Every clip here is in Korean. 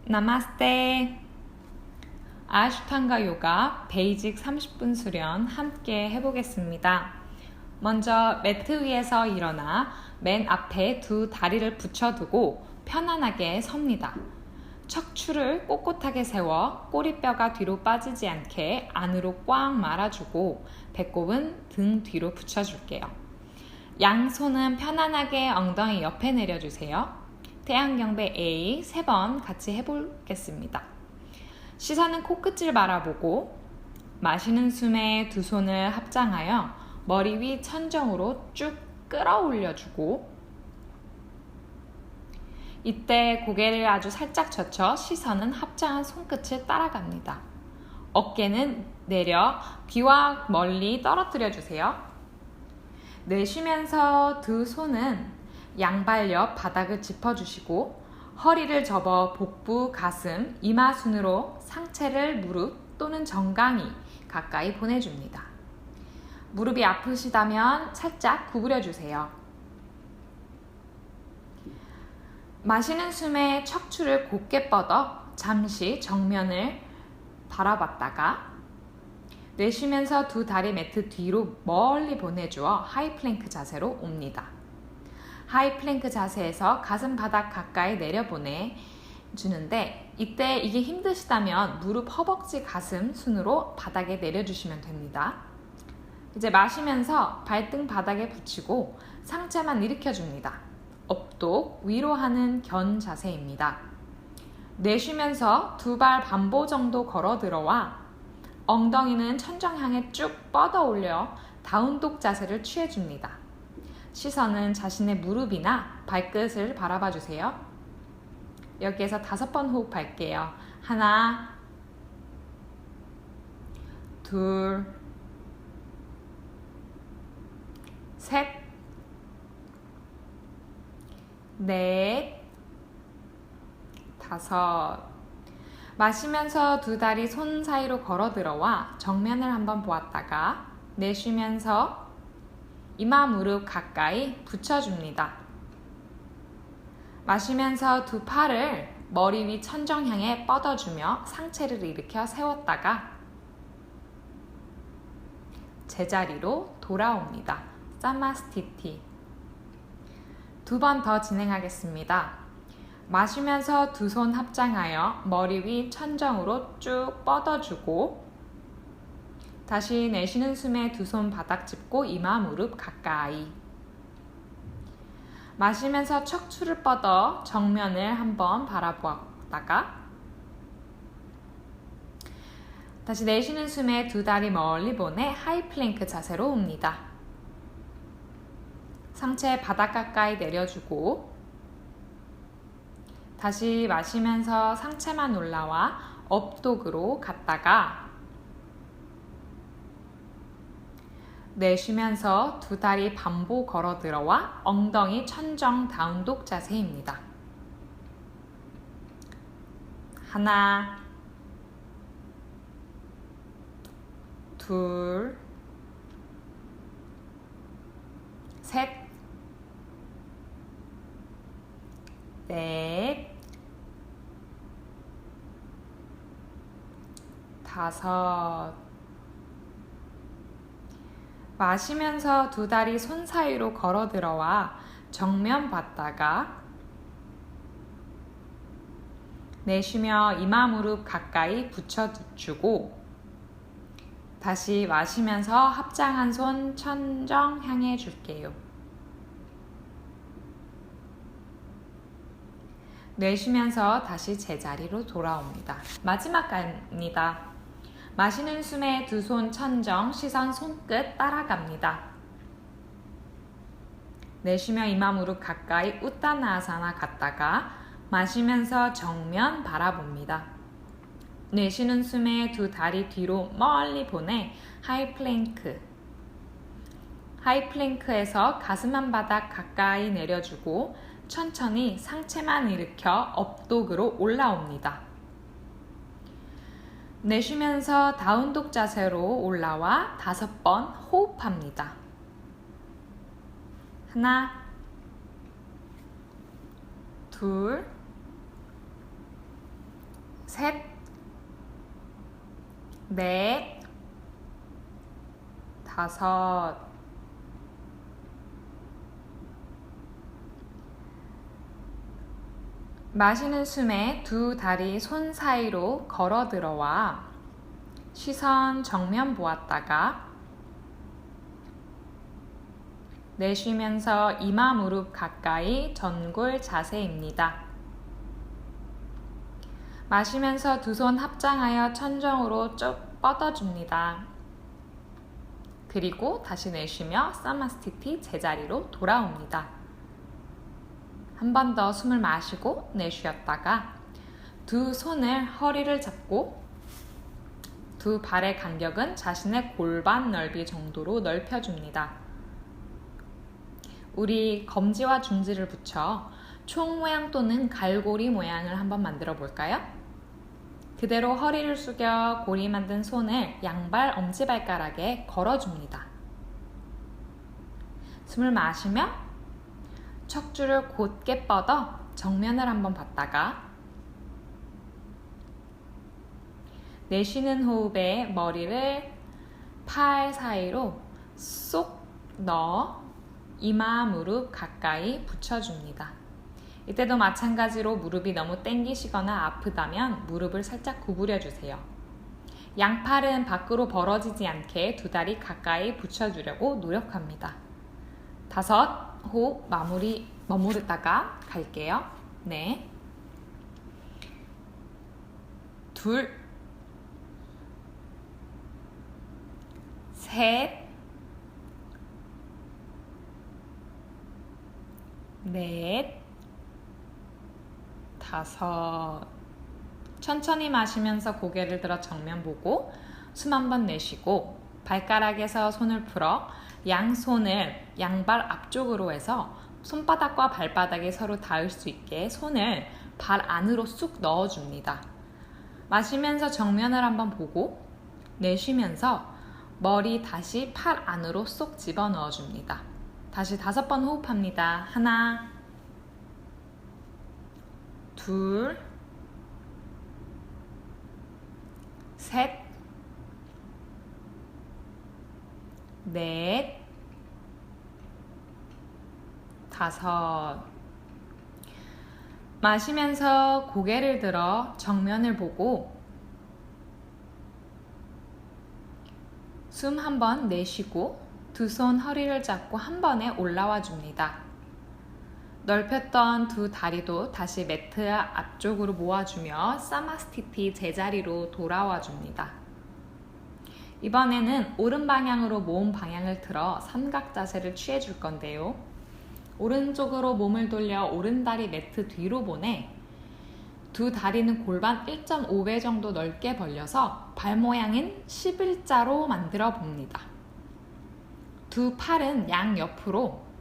나마스테. 아슈탕가 요가 베이직 30분 수련 함께 해보겠습니다. 먼저 매트 위에서 일어나 맨 앞에 두 다리를 붙여두고 편안하게 섭니다. 척추를 꼿꼿하게 세워 꼬리뼈가 뒤로 빠지지 않게 안으로 꽉 말아주고 배꼽은 등 뒤로 붙여줄게요. 양손은 편안하게 엉덩이 옆에 내려주세요. 태양경배 A 3번 같이 해보겠습니다. 시선은 코끝을 바라보고 마시는 숨에 두 손을 합장하여 머리 위 천정으로 쭉 끌어올려주고 이때 고개를 아주 살짝 젖혀 시선은 합장한 손끝을 따라갑니다. 어깨는 내려 귀와 멀리 떨어뜨려 주세요. 내쉬면서 두 손은 양발 옆 바닥을 짚어주시고 허리를 접어 복부, 가슴, 이마 순으로 상체를 무릎 또는 정강이 가까이 보내줍니다. 무릎이 아프시다면 살짝 구부려주세요. 마시는 숨에 척추를 곧게 뻗어 잠시 정면을 바라봤다가 내쉬면서 두 다리 매트 뒤로 멀리 보내주어 하이플랭크 자세로 옵니다. 하이플랭크 자세에서 가슴 바닥 가까이 내려보내주는데 이때 이게 힘드시다면 무릎, 허벅지, 가슴 순으로 바닥에 내려주시면 됩니다. 이제 마시면서 발등 바닥에 붙이고 상체만 일으켜줍니다. 업독 위로 하는 견 자세입니다. 내쉬면서 두 발 반보 정도 걸어 들어와 엉덩이는 천정 향해 쭉 뻗어 올려 다운독 자세를 취해줍니다. 시선은 자신의 무릎이나 발끝을 바라봐 주세요. 여기에서 5번 호흡할게요. 하나, 둘, 셋, 넷, 다섯. 마시면서 두 다리 손 사이로 걸어 들어와 정면을 한번 보았다가 내쉬면서 이마 무릎 가까이 붙여줍니다. 마시면서 두 팔을 머리 위 천정 향해 뻗어주며 상체를 일으켜 세웠다가 제자리로 돌아옵니다. 사마스티티. 2번 더 진행하겠습니다. 마시면서 두 손 합장하여 머리 위 천정으로 쭉 뻗어주고 다시 내쉬는 숨에 두 손 바닥 짚고 이마 무릎 가까이. 마시면서 척추를 뻗어 정면을 한번 바라보았다가 다시 내쉬는 숨에 두 다리 멀리 보내 하이플랭크 자세로 옵니다. 상체 바닥 가까이 내려주고 다시 마시면서 상체만 올라와 업독으로 갔다가 내쉬면서 두 다리 반보 걸어 들어와 엉덩이 천정 다운독 자세입니다. 하나, 둘, 셋, 넷, 다섯. 마시면서 두 다리 손 사이로 걸어 들어와 정면 봤다가 내쉬며 이마 무릎 가까이 붙여주고 다시 마시면서 합장한 손 천정 향해 줄게요. 내쉬면서 다시 제자리로 돌아옵니다. 마지막 갑니다. 마시는 숨에 두 손 천정, 시선 손끝 따라갑니다. 내쉬며 이마 무릎 가까이 우타나아사나 갔다가 마시면서 정면 바라봅니다. 내쉬는 숨에 두 다리 뒤로 멀리 보내 하이플랭크. 하이플랭크에서 가슴 한 바닥 가까이 내려주고 천천히 상체만 일으켜 업독으로 올라옵니다. 내쉬면서 다운독 자세로 올라와 5번 호흡합니다. 하나, 둘, 셋, 넷, 다섯, 마시는 숨에 두 다리 손 사이로 걸어 들어와 시선 정면 보았다가 내쉬면서 이마 무릎 가까이 전골 자세입니다. 마시면서 두 손 합장하여 천정으로 쭉 뻗어줍니다. 그리고 다시 내쉬며 사마스티티 제자리로 돌아옵니다. 한 번 더 숨을 마시고 내쉬었다가 두 손을 허리를 잡고 두 발의 간격은 자신의 골반 넓이 정도로 넓혀줍니다. 우리 검지와 중지를 붙여 총 모양 또는 갈고리 모양을 한번 만들어 볼까요? 그대로 허리를 숙여 고리 만든 손을 양발 엄지발가락에 걸어줍니다. 숨을 마시며 척추를 곧게 뻗어 정면을 한번 봤다가 내쉬는 호흡에 머리를 팔 사이로 쏙 넣어 이마 무릎 가까이 붙여줍니다. 이때도 마찬가지로 무릎이 너무 당기시거나 아프다면 무릎을 살짝 구부려 주세요. 양팔은 밖으로 벌어지지 않게 두 다리 가까이 붙여주려고 노력합니다. 다섯, 호흡 머무르다가 갈게요. 네. 둘, 셋, 넷, 다섯. 천천히 마시면서 고개를 들어 정면 보고 숨 한번 내쉬고 발가락에서 손을 풀어 양손을 양발 앞쪽으로 해서 손바닥과 발바닥이 서로 닿을 수 있게 손을 발 안으로 쑥 넣어줍니다. 마시면서 정면을 한번 보고 내쉬면서 머리 다시 팔 안으로 쏙 집어넣어줍니다. 다시 5번 호흡합니다. 하나, 둘, 셋, 넷, 다섯. 마시면서 고개를 들어 정면을 보고 숨 한번 내쉬고 두 손 허리를 잡고 한 번에 올라와 줍니다. 넓혔던 두 다리도 다시 매트 앞쪽으로 모아주며 사마스티티 제자리로 돌아와 줍니다. 이번에는 오른 방향으로 몸 방향을 틀어 삼각 자세를 취해 줄 건데요. 오른쪽으로 몸을 돌려 오른다리 매트 뒤로 보내 두 다리는 골반 1.5배 정도 넓게 벌려서 발 모양은 11자로 만들어 봅니다. 두 팔은 양옆으로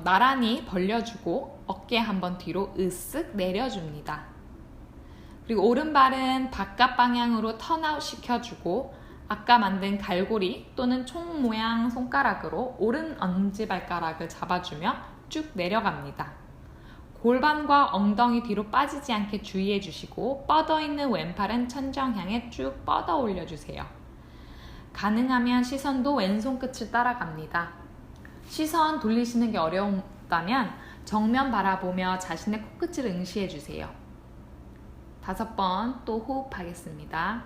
나란히 벌려주고 어깨 한번 뒤로 으쓱 내려줍니다. 그리고 오른발은 바깥 방향으로 턴아웃 시켜주고 아까 만든 갈고리 또는 총 모양 손가락으로 오른 엄지발가락을 잡아주며 쭉 내려갑니다. 골반과 엉덩이 뒤로 빠지지 않게 주의해 주시고 뻗어있는 왼팔은 천정 향해 쭉 뻗어 올려주세요. 가능하면 시선도 왼손 끝을 따라갑니다. 시선 돌리시는 게 어려웠다면 정면 바라보며 자신의 코끝을 응시해 주세요. 5번 또 호흡하겠습니다.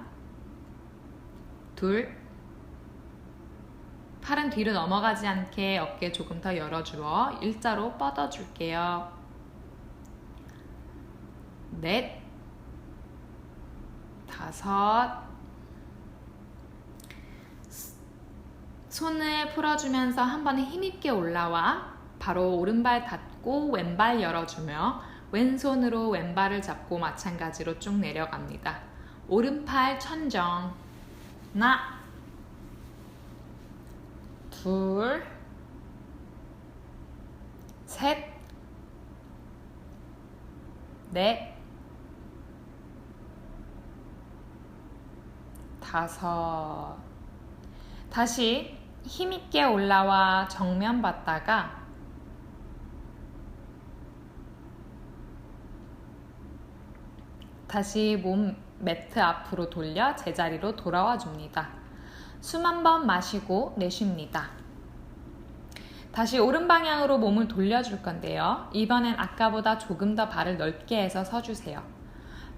둘, 팔은 뒤로 넘어가지 않게 어깨 조금 더 열어주어 일자로 뻗어줄게요. 넷, 다섯. 손을 풀어주면서 한 번에 힘있게 올라와 바로 오른발 닫고 왼발 열어주며 왼손으로 왼발을 잡고 마찬가지로 쭉 내려갑니다. 오른팔 천정. 하나, 둘, 셋, 넷, 다섯. 다시 힘있게 올라와 정면 봤다가 다시 몸 매트 앞으로 돌려 제자리로 돌아와 줍니다. 숨 한 번 마시고 내쉽니다. 다시 오른 방향으로 몸을 돌려줄 건데요. 이번엔 아까보다 조금 더 발을 넓게 해서 서주세요.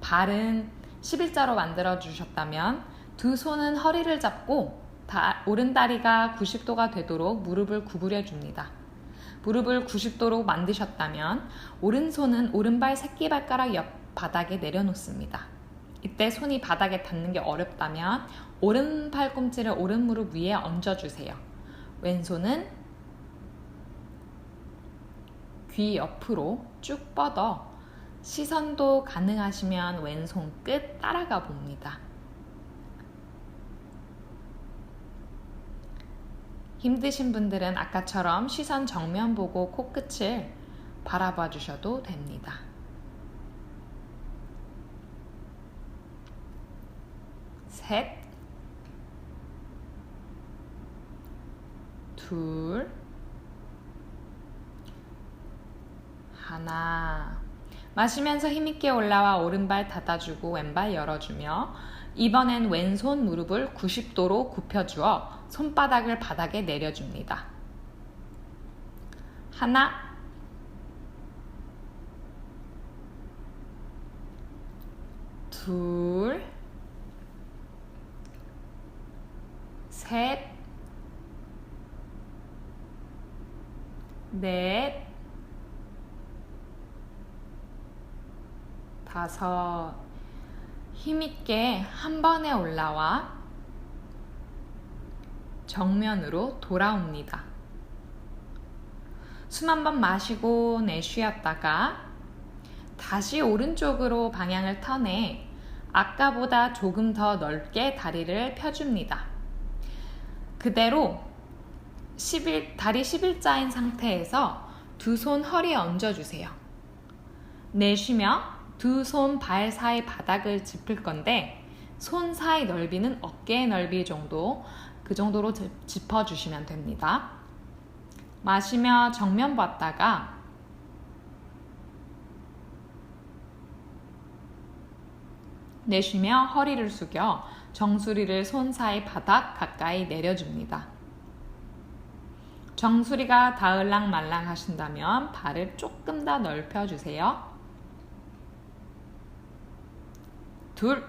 발은 11자로 만들어 주셨다면 두 손은 허리를 잡고 오른 다리가 90도가 되도록 무릎을 구부려 줍니다. 무릎을 90도로 만드셨다면 오른손은 오른발 새끼발가락 옆 바닥에 내려놓습니다. 이때 손이 바닥에 닿는 게 어렵다면 오른 팔꿈치를 오른 무릎 위에 얹어주세요. 왼손은 귀 옆으로 쭉 뻗어 시선도 가능하시면 왼손 끝 따라가 봅니다. 힘드신 분들은 아까처럼 시선 정면 보고 코끝을 바라봐 주셔도 됩니다. 셋, 둘, 하나. 마시면서 힘있게 올라와 오른발 닫아주고 왼발 열어주며 이번엔 왼손 무릎을 90도로 굽혀주어 손바닥을 바닥에 내려줍니다. 하나, 둘, 셋, 넷, 다섯. 힘있게 한 번에 올라와 정면으로 돌아옵니다. 숨 한 번 마시고 내쉬었다가 다시 오른쪽으로 방향을 터내 아까보다 조금 더 넓게 다리를 펴줍니다. 그대로 다리 11자인 상태에서 두 손 허리에 얹어주세요. 내쉬며 두 손 발 사이 바닥을 짚을 건데 손 사이 넓이는 어깨 넓이 정도, 그 정도로 짚어주시면 됩니다. 마시며 정면 봤다가 내쉬며 허리를 숙여 정수리를 손 사이 바닥 가까이 내려줍니다. 정수리가 닿을랑 말랑 하신다면 발을 조금 더 넓혀주세요. 둘,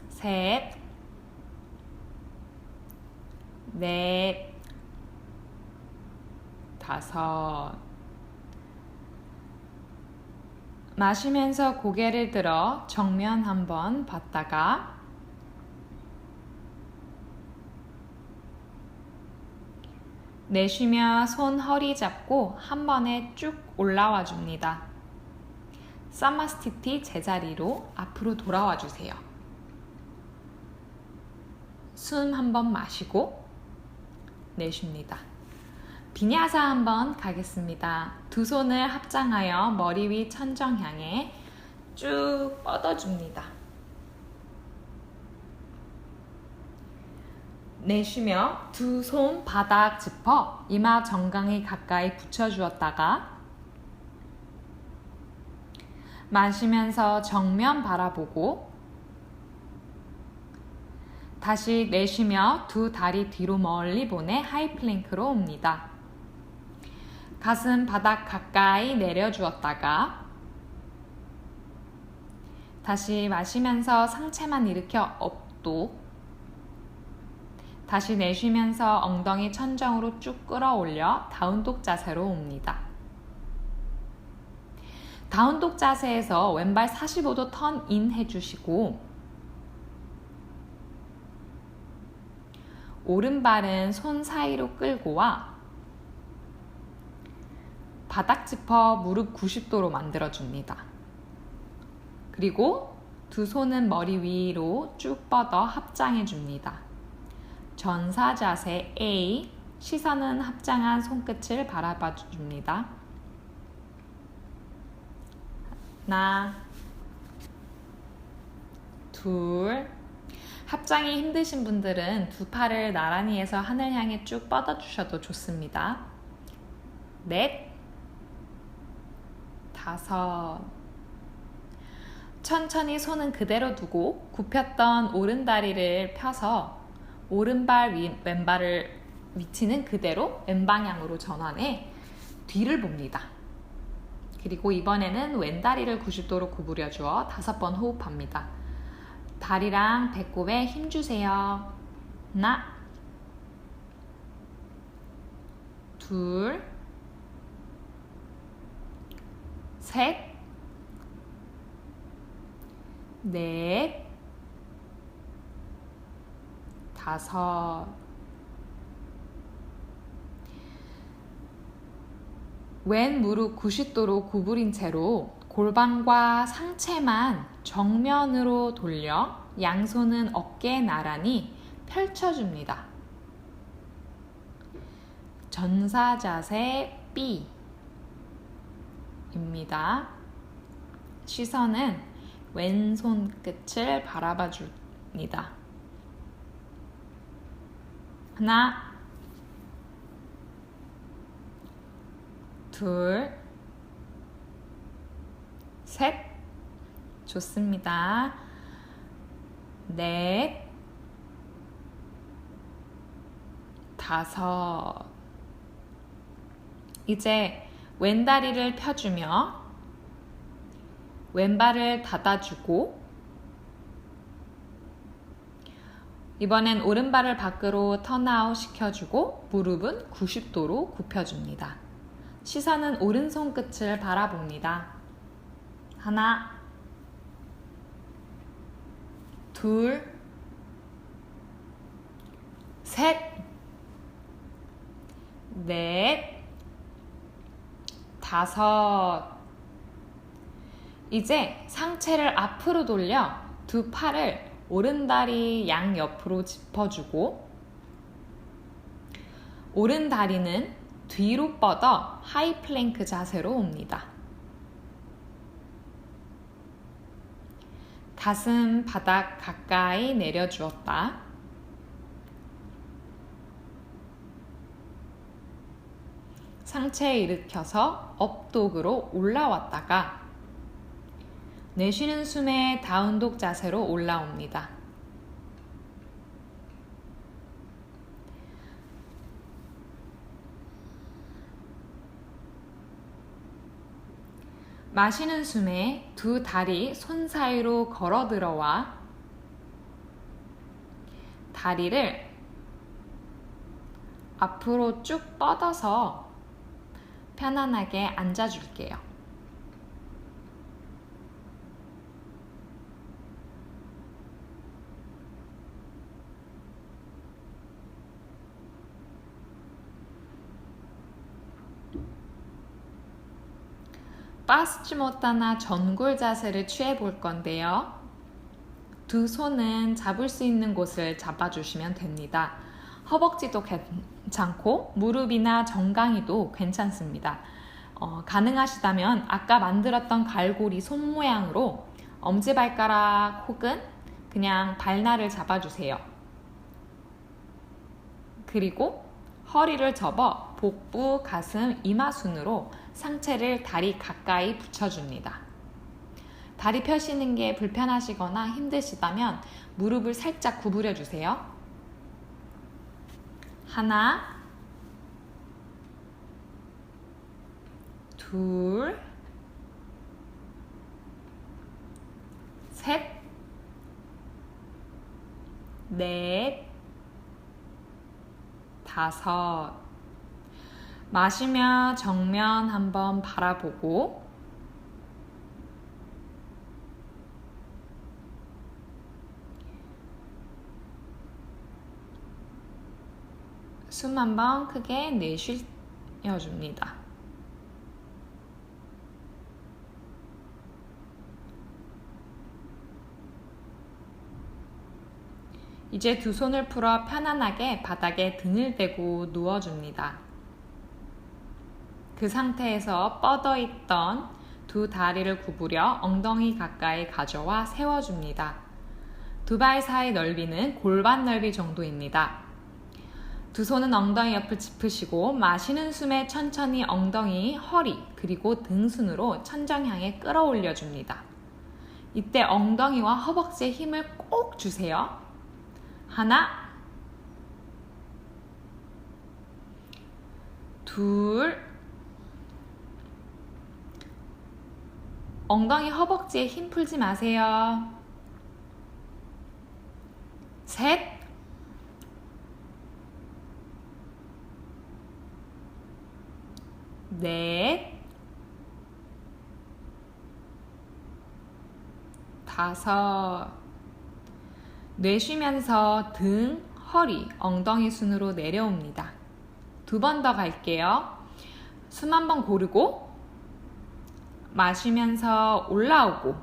셋, 넷, 다섯. 마시면서 고개를 들어 정면 한번 봤다가 내쉬며 손 허리 잡고 한 번에 쭉 올라와 줍니다. 사마스티티 제자리로 앞으로 돌아와 주세요. 숨 한번 마시고 내쉽니다. 비냐사 한번 가겠습니다. 두 손을 합장하여 머리 위 천정 향해 쭉 뻗어줍니다. 내쉬며 두 손 바닥 짚어 이마 정강이 가까이 붙여주었다가 마시면서 정면 바라보고 다시 내쉬며 두 다리 뒤로 멀리 보내 하이플랭크로 옵니다. 가슴 바닥 가까이 내려주었다가 다시 마시면서 상체만 일으켜 업도, 다시 내쉬면서 엉덩이 천정으로 쭉 끌어올려 다운독 자세로 옵니다. 다운독 자세에서 왼발 45도 턴 인 해주시고 오른발은 손 사이로 끌고 와 바닥 짚어 무릎 90도로 만들어줍니다. 그리고 두 손은 머리 위로 쭉 뻗어 합장해줍니다. 전사 자세 A, 시선은 합장한 손끝을 바라봐 줍니다. 하나, 둘. 합장이 힘드신 분들은 두 팔을 나란히 해서 하늘 향해 쭉 뻗어주셔도 좋습니다. 넷, 5. 천천히 손은 그대로 두고 굽혔던 오른다리를 펴서 오른발 왼발을 위치는 그대로 왼방향으로 전환해 뒤를 봅니다. 그리고 이번에는 왼다리를 90도로 구부려 주어 5번 호흡합니다. 다리랑 배꼽에 힘 주세요. 하나, 둘, 셋, 넷, 5. 왼 무릎 90도로 구부린 채로 골반과 상체만 정면으로 돌려 양손은 어깨에 나란히 펼쳐줍니다. 전사자세 B입니다. 시선은 왼손 끝을 바라봐 줍니다. 하나, 둘, 셋, 좋습니다. 넷, 5. 이제 왼다리를 펴주며 왼발을 닫아주고 이번엔 오른발을 밖으로 턴아웃 시켜주고 무릎은 90도로 굽혀줍니다. 시선은 오른손 끝을 바라봅니다. 하나, 둘, 셋, 넷, 5. 이제 상체를 앞으로 돌려 두 팔을 오른다리 양옆으로 짚어주고 오른다리는 뒤로 뻗어 하이플랭크 자세로 옵니다. 가슴 바닥 가까이 내려주었다. 상체 일으켜서 업독으로 올라왔다가 내쉬는 숨에 다운독 자세로 올라옵니다. 마시는 숨에 두 다리 손 사이로 걸어 들어와 다리를 앞으로 쭉 뻗어서 편안하게 앉아줄게요. 파스치모타나 전골 자세를 취해 볼 건데요. 두 손은 잡을 수 있는 곳을 잡아주시면 됩니다. 허벅지도 괜찮고 무릎이나 정강이도 괜찮습니다. 가능하시다면 아까 만들었던 갈고리 손 모양으로 엄지발가락 혹은 그냥 발날을 잡아주세요. 그리고 허리를 접어 복부, 가슴, 이마순으로 상체를 다리 가까이 붙여줍니다. 다리 펴시는 게 불편하시거나 힘드시다면 무릎을 살짝 구부려 주세요. 하나, 둘, 셋, 넷, 5. 마시며 정면 한번 바라보고 숨 한번 크게 내쉬어줍니다. 이제 두 손을 풀어 편안하게 바닥에 등을 대고 누워줍니다. 그 상태에서 뻗어있던 두 다리를 구부려 엉덩이 가까이 가져와 세워줍니다. 두 발 사이 넓이는 골반 넓이 정도입니다. 두 손은 엉덩이 옆을 짚으시고 마시는 숨에 천천히 엉덩이, 허리, 그리고 등 순으로 천장 향해 끌어올려 줍니다. 이때 엉덩이와 허벅지에 힘을 꼭 주세요. 하나, 둘, 엉덩이 허벅지에 힘 풀지 마세요. 셋, 넷, 다섯. 내쉬면서 등, 허리, 엉덩이 순으로 내려옵니다. 두 번 더 갈게요. 숨 한 번 고르고 마시면서 올라오고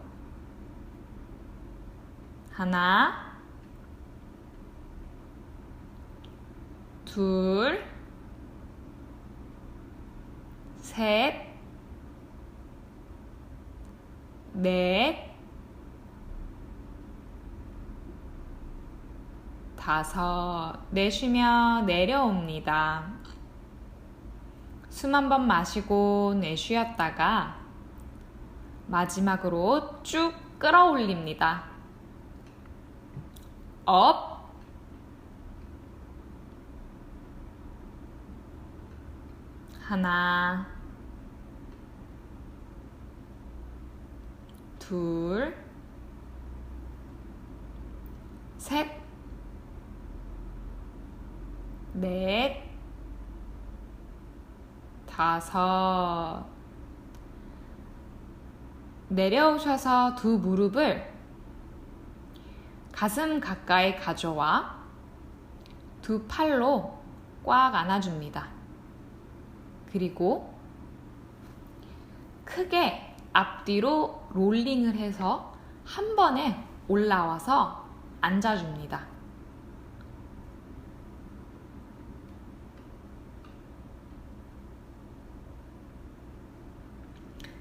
하나, 둘, 셋, 넷, 다섯. 내쉬며 내려옵니다. 숨 한 번 마시고 내쉬었다가 마지막으로 쭉 끌어올립니다. 업, 하나, 둘, 셋, 넷, 다섯. 내려오셔서 두 무릎을 가슴 가까이 가져와 두 팔로 꽉 안아줍니다. 그리고 크게 앞뒤로 롤링을 해서 한 번에 올라와서 앉아줍니다.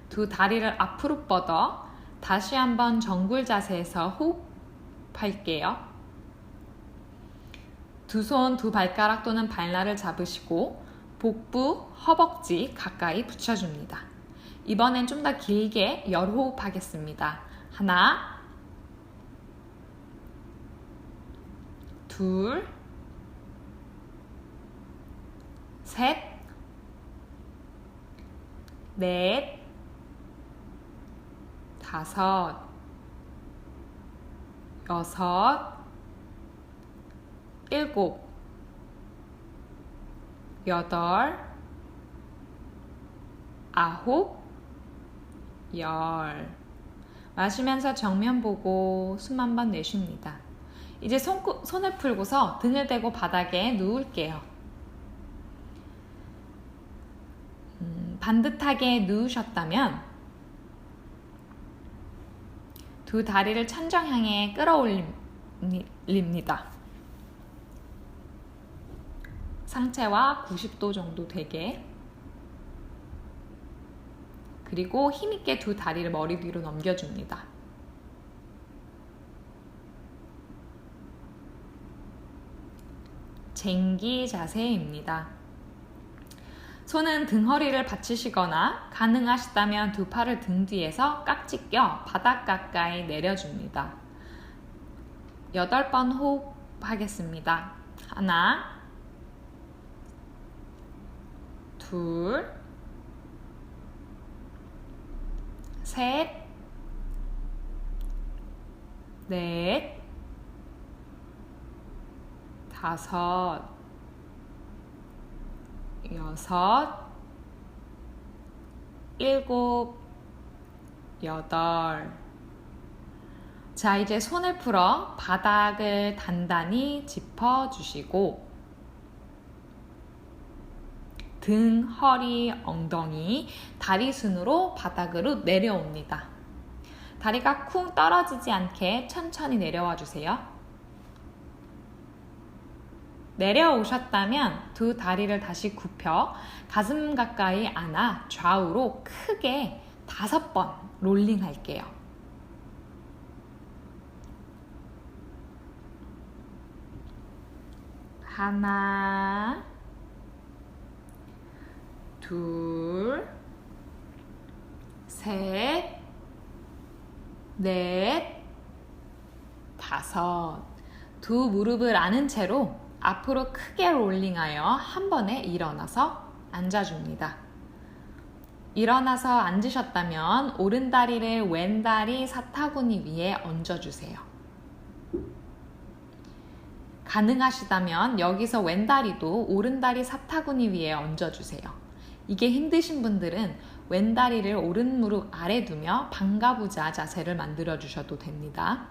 두 다리를 앞으로 뻗어 다시 한번 정굴 자세에서 호흡할게요. 두 손, 두 발가락 또는 발날을 잡으시고 복부, 허벅지 가까이 붙여줍니다. 이번엔 좀 더 길게 열호흡 하겠습니다. 하나, 둘, 셋, 넷, 다섯, 여섯, 일곱, 여덟, 아홉, 열. 마시면서 정면 보고 숨 한 번 내쉽니다. 이제 손을 풀고서 등을 대고 바닥에 누울게요. 반듯하게 누우셨다면 두 다리를 천장 향해 끌어올립니다. 상체와 90도 정도 되게. 그리고 힘있게 두 다리를 머리 뒤로 넘겨줍니다. 쟁기 자세입니다. 손은 등허리를 받치시거나 가능하시다면 두 팔을 등 뒤에서 깍지 껴 바닥 가까이 내려줍니다. 8번 호흡하겠습니다. 하나, 둘, 셋, 넷, 다섯, 여섯, 일곱, 여덟. 자, 이제 손을 풀어 바닥을 단단히 짚어주시고 등, 허리, 엉덩이, 다리 순으로 바닥으로 내려옵니다. 다리가 쿵 떨어지지 않게 천천히 내려와 주세요. 내려오셨다면 두 다리를 다시 굽혀 가슴 가까이 안아 좌우로 크게 5번 롤링 할게요. 하나, 둘, 셋, 넷, 다섯. 두 무릎을 안은 채로 앞으로 크게 롤링하여 한 번에 일어나서 앉아줍니다. 일어나서 앉으셨다면 오른다리를 왼다리 사타구니 위에 얹어주세요. 가능하시다면 여기서 왼다리도 오른다리 사타구니 위에 얹어주세요. 이게 힘드신 분들은 왼다리를 오른 무릎 아래 두며 반가부자 자세를 만들어 주셔도 됩니다.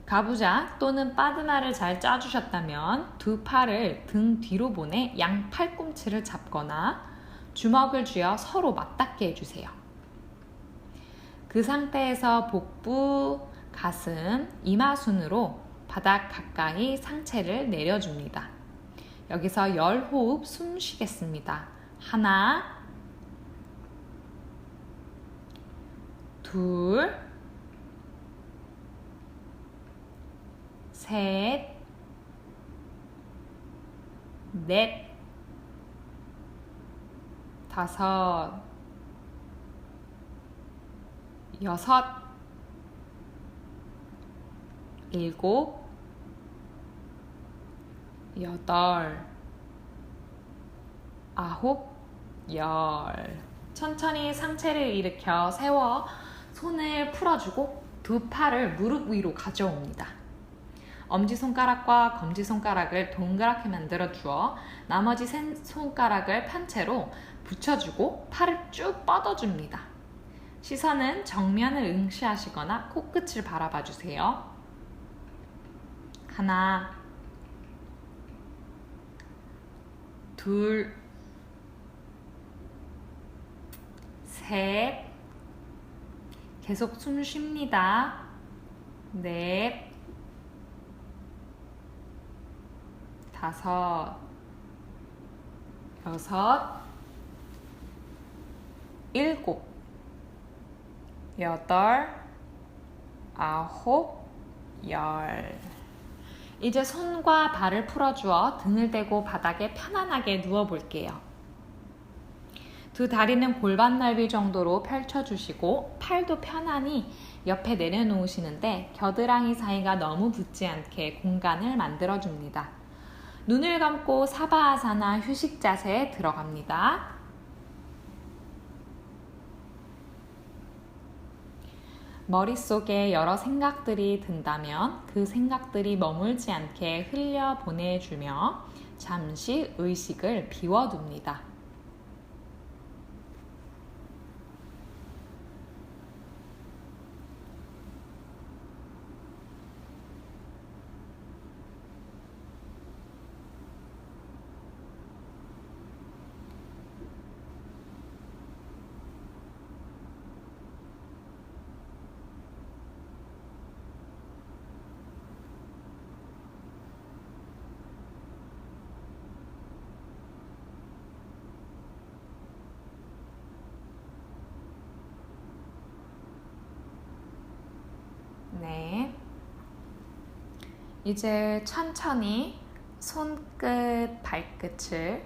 가부좌 또는 빠드나를 잘 짜주셨다면 두 팔을 등 뒤로 보내 양 팔꿈치를 잡거나 주먹을 쥐어 서로 맞닿게 해주세요. 그 상태에서 복부, 가슴, 이마순으로 바닥 가까이 상체를 내려줍니다. 여기서 10호흡 숨 쉬겠습니다. 하나, 둘, 셋, 넷, 다섯, 여섯, 일곱, 여덟, 아홉, 열. 천천히 상체를 일으켜 세워 손을 풀어주고 두 팔을 무릎 위로 가져옵니다. 엄지손가락과 검지손가락을 동그랗게 만들어 주어 나머지 세 손가락을 편 채로 붙여주고 팔을 쭉 뻗어줍니다. 시선은 정면을 응시하시거나 코끝을 바라봐 주세요. 하나, 둘, 셋, 계속 숨 쉽니다. 넷, 다섯, 여섯, 일곱, 여덟, 아홉, 열. 이제 손과 발을 풀어주어 등을 대고 바닥에 편안하게 누워볼게요. 두 다리는 골반 넓이 정도로 펼쳐주시고 팔도 편안히 옆에 내려놓으시는데 겨드랑이 사이가 너무 붙지 않게 공간을 만들어줍니다. 눈을 감고 사바아사나 휴식 자세에 들어갑니다. 머릿속에 여러 생각들이 든다면 그 생각들이 머물지 않게 흘려보내주며 잠시 의식을 비워둡니다. 네. 이제 천천히 손끝, 발끝을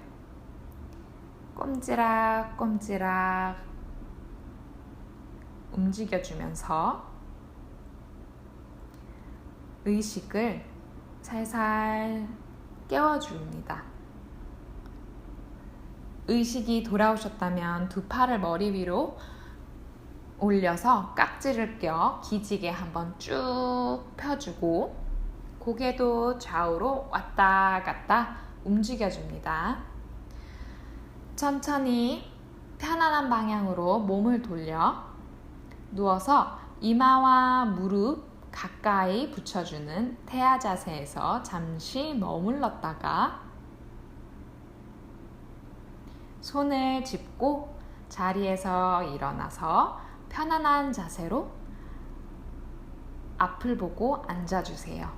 꼼지락꼼지락 움직여주면서 의식을 살살 깨워줍니다. 의식이 돌아오셨다면 두 팔을 머리 위로 올려서 깍지를 껴 기지개 한번 쭉 펴주고 고개도 좌우로 왔다 갔다 움직여줍니다. 천천히 편안한 방향으로 몸을 돌려 누워서 이마와 무릎 가까이 붙여주는 태아 자세에서 잠시 머물렀다가 손을 짚고 자리에서 일어나서 편안한 자세로 앞을 보고 앉아주세요.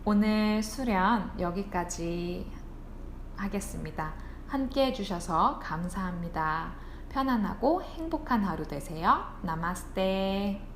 오늘 수련 여기까지 하겠습니다. 함께 해주셔서 감사합니다. 편안하고 행복한 하루 되세요. 나마스테.